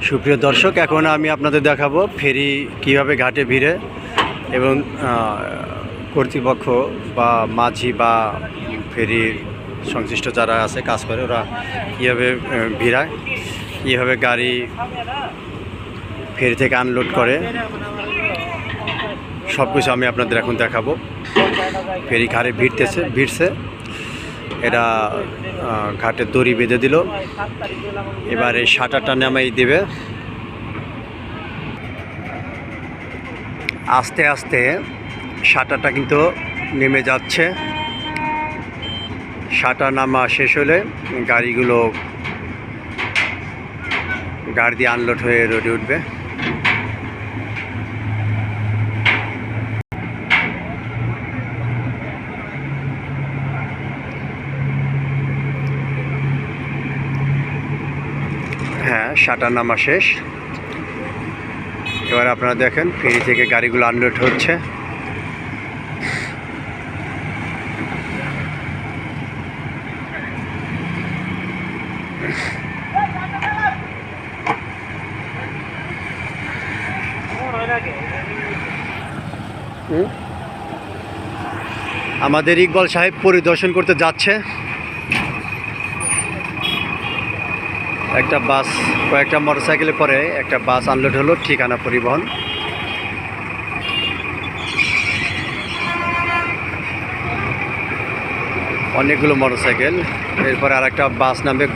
সুপ্রিয় দর্শক, এখন আমি আপনাদের দেখাবো ফেরি কিভাবে ঘাটে ভিড়ে এবং কর্তৃপক্ষ বা মাঝি বা ফেরির সংশ্লিষ্ট যারা আছে কাজ করে ওরা কীভাবে ভিড়ায়, কীভাবে গাড়ি ফেরি থেকে আনলোড করে, সব কিছু আমি আপনাদের এখন দেখাবো। ফেরি ঘাটে ভিড়ছে এরা ঘাটে দড়ি বেঁধে দিল। এবার এই শাটারটা নামাই দেবে। আস্তে আস্তে শাটারটা কিন্তু নেমে যাচ্ছে। শাটার নামা শেষ হলে গাড়িগুলো গাড়ি দিয়ে আনলোড হয়ে রোডে উঠবে। হ্যাঁ, শাটার নামা শেষ। এবার আপনারা দেখেন ফেরি থেকে গাড়িগুলো আনলোড হচ্ছে। আমাদের ইকবাল সাহেব পরিদর্শন করতে যাচ্ছে। একটা বাস, কয়েকটা মোটরসাইকেলে পরে একটা বাস আনলোড হলো ঠিকানা পরিবহন। অনেকগুলো মোটরসাইকেল, এরপরে আর একটা বাস নামবে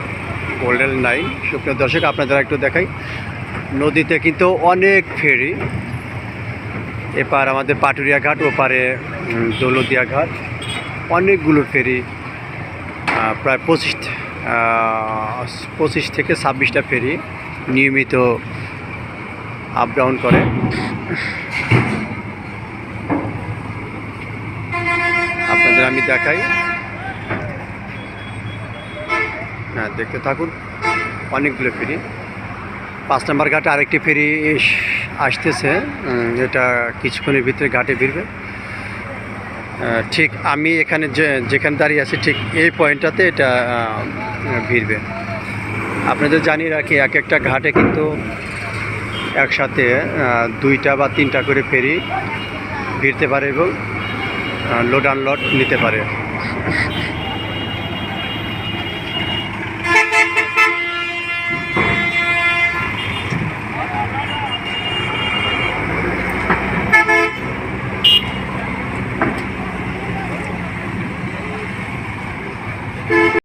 গোল্ডেন লাইন। সুপ্রিয় দর্শক, আপনাদের একটু দেখাই, নদীতে কিন্তু অনেক ফেরি। এপার আমাদের পাটুরিয়া ঘাট, ওপারে দৌলতদিয়া ঘাট, অনেকগুলো ফেরি, প্রায় 25 থেকে 26টা ফেরি নিয়মিত আপ ডাউন করে। আপনাদের আমি দেখাই, হ্যাঁ দেখতে থাকুন। অনেকগুলো ফেরি। 5 নম্বর ঘাটে আরেকটি ফেরি আসতেছে, এটা কিছুক্ষণের ভিতরে ঘাটে ভিড়বে। ঠিক আমি এখানে যেখানে দাঁড়িয়ে আছি ঠিক এই পয়েন্টটাতে এটা ভিড়বে। আপনাদের জানিয়ে রাখি, এক একটা ঘাটে কিন্তু একসাথে 2টা বা 3টা করে ফেরি ভিড়তে পারে এবং লোড আনলোড নিতে পারে।